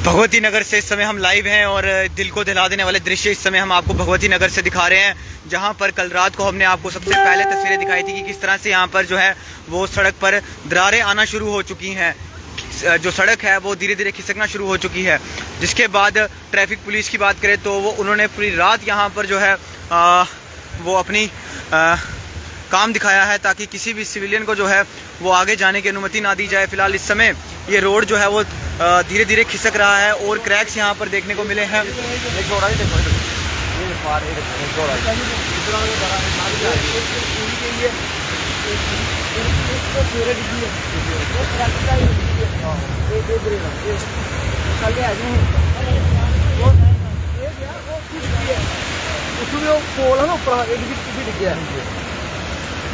भगवती नगर से इस समय हम लाइव हैं और दिल को दहिला देने वाले दृश्य इस समय हम आपको भगवती नगर से दिखा रहे हैं, जहां पर कल रात को हमने आपको सबसे पहले तस्वीरें दिखाई थी कि किस तरह से यहां पर जो है वो सड़क पर दरारें आना शुरू हो चुकी हैं। जो सड़क है वो धीरे धीरे खिसकना शुरू हो चुकी है। जिसके बाद ट्रैफिक पुलिस की बात करें तो वो उन्होंने पूरी रात यहाँ पर जो है वो अपनी काम दिखाया है ताकि किसी भी सिविलियन को जो है वो आगे जाने की अनुमति ना दी जाए। फिलहाल इस समय ये रोड जो है वो धीरे धीरे खिसक रहा है और क्रैक्स यहाँ पर देखने को मिले हैं।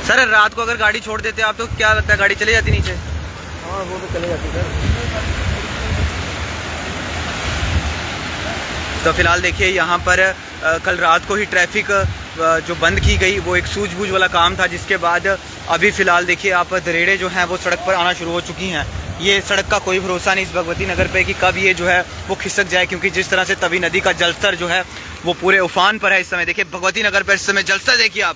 सर रात को अगर गाड़ी छोड़ देते आप तो क्या लगता है गाड़ी चली जाती नीचे? हाँ वो तो चले जाती है। तो फिलहाल देखिए यहाँ पर कल रात को ही ट्रैफिक जो बंद की गई वो एक सूझबूझ वाला काम था, जिसके बाद अभी फ़िलहाल देखिए आप दरेड़े जो हैं वो सड़क पर आना शुरू हो चुकी हैं। ये सड़क का कोई भरोसा नहीं इस भगवती नगर पे कि कब ये जो है वो खिसक जाए, क्योंकि जिस तरह से तवी नदी का जलस्तर जो है वो पूरे उफान पर है इस समय। देखिए भगवती नगर पर इस समय जलस्तर देखिए आप,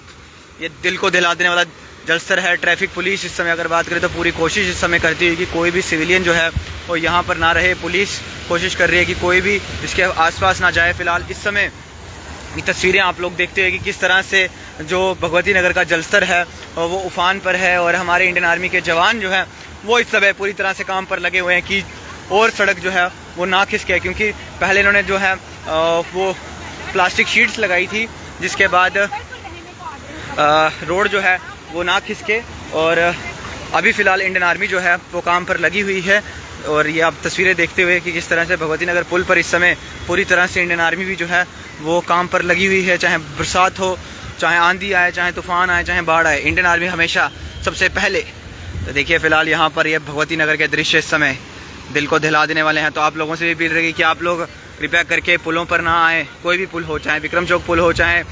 ये दिल को दहिला देने वाला जलस्तर है। ट्रैफिक पुलिस इस समय अगर बात करें तो पूरी कोशिश इस समय करती है कि कोई भी सिविलियन जो है वो यहाँ पर ना रहे। पुलिस कोशिश कर रही है कि कोई भी इसके आसपास ना जाए। फिलहाल इस समय ये तस्वीरें आप लोग देखते हैं कि किस तरह से जो भगवती नगर का जलस्तर है वो उफान पर है और हमारे इंडियन आर्मी के जवान जो हैं वो इस समय पूरी तरह से काम पर लगे हुए हैं कि और सड़क जो है वो ना खिसके, क्योंकि पहले इन्होंने जो है वो प्लास्टिक शीट्स लगाई थी, जिसके बाद रोड जो है वो ना खिसके। और अभी फ़िलहाल इंडियन आर्मी जो है वो काम पर लगी हुई है और ये आप तस्वीरें देखते हुए कि किस तरह से भगवती नगर पुल पर इस समय पूरी तरह से इंडियन आर्मी भी जो है वो काम पर लगी हुई है। चाहे बरसात हो, चाहे आंधी आए, चाहे तूफान आए, चाहे बाढ़ आए, इंडियन आर्मी हमेशा सबसे पहले। तो देखिए फ़िलहाल यहाँ पर ये भगवती नगर के दृश्य इस समय दिल को दहिला देने वाले हैं। तो आप लोगों से भी अपील रहेगी कि आप लोग कृपया करके पुलों पर ना आएँ। कोई भी पुल हो, चाहे विक्रम चौक पुल हो, चाहे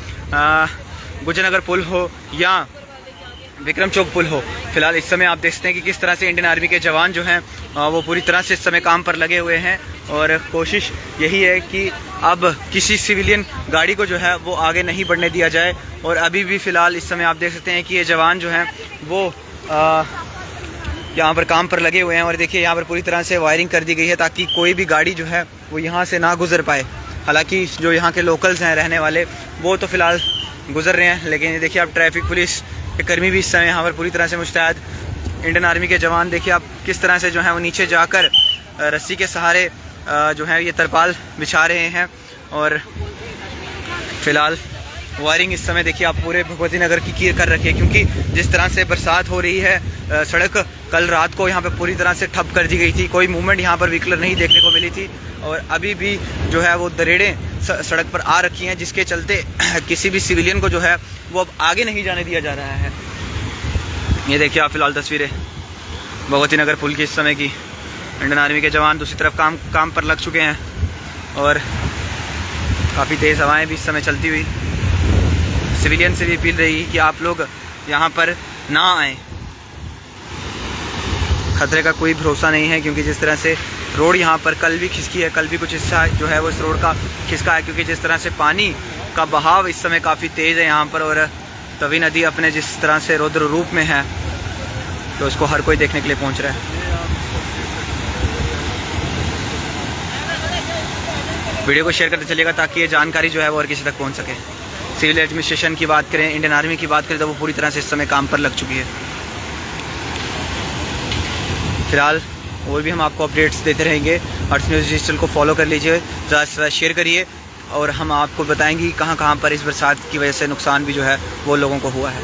गुजरनगर पुल हो या विक्रम चौक पुल हो। फिलहाल इस समय आप देख सकते हैं कि किस तरह से इंडियन आर्मी के जवान जो हैं वो पूरी तरह से इस समय काम पर लगे हुए हैं और कोशिश यही है कि अब किसी सिविलियन गाड़ी को जो है वो आगे नहीं बढ़ने दिया जाए। और अभी भी फ़िलहाल इस समय आप देख सकते हैं कि ये जवान जो हैं वो यहाँ पर काम पर लगे हुए हैं और देखिए यहाँ पर पूरी तरह से वायरिंग कर दी गई है ताकि कोई भी गाड़ी जो है वो यहाँ से ना गुजर पाए। हालांकि जो यहाँ के लोकल्स हैं रहने वाले वो तो फ़िलहाल गुजर रहे हैं, लेकिन देखिए आप ट्रैफिक पुलिस के कर्मी भी इस समय यहाँ पर पूरी तरह से मुस्तैद। इंडियन आर्मी के जवान देखिए आप किस तरह से जो है वो नीचे जाकर रस्सी के सहारे जो है ये तरपाल बिछा रहे हैं। और फिलहाल वायरिंग इस समय देखिए आप पूरे भगवती नगर की कर रखी है, क्योंकि जिस तरह से बरसात हो रही है सड़क कल रात को यहाँ पे पूरी तरह से ठप कर दी गई थी। कोई मूवमेंट यहाँ पर व्हीकल नहीं देखने को मिली थी और अभी भी जो है वो दरेड़ें सड़क पर आ रखी हैं, जिसके चलते किसी भी सिविलियन को जो है वो अब आगे नहीं जाने दिया जा रहा है। ये देखिए आप फ़िलहाल तस्वीरें भगवती नगर पुल की इस समय की। इंडियन आर्मी के जवान दूसरी तरफ काम पर लग चुके हैं और काफ़ी तेज़ हवाएं भी इस समय चलती हुई। सिविलियन से भी अपील रही कि आप लोग यहाँ पर ना आएँ। खतरे का कोई भरोसा नहीं है, क्योंकि जिस तरह से रोड यहाँ पर कल भी खिसकी है, कल भी कुछ हिस्सा जो है वो इस रोड का खिसका है, क्योंकि जिस तरह से पानी का बहाव इस समय काफ़ी तेज़ है यहाँ पर और तवी नदी अपने जिस तरह से रौद्र रूप में है तो उसको हर कोई देखने के लिए पहुँच रहा है। वीडियो को शेयर करते चलिएगा ताकि ये जानकारी जो है वो और किसी तक पहुँच सके। सिविल एडमिनिस्ट्रेशन की बात करें, इंडियन आर्मी की बात करें तो वो पूरी तरह से इस समय काम पर लग चुकी है। फिलहाल और भी हम आपको अपडेट्स देते रहेंगे। अर्थ न्यूज़ डिजिटल को फॉलो कर लीजिए, ज़्यादा से ज़्यादा शेयर करिए और हम आपको बताएंगे कहाँ कहाँ पर इस बरसात की वजह से नुकसान भी जो है वो लोगों को हुआ है।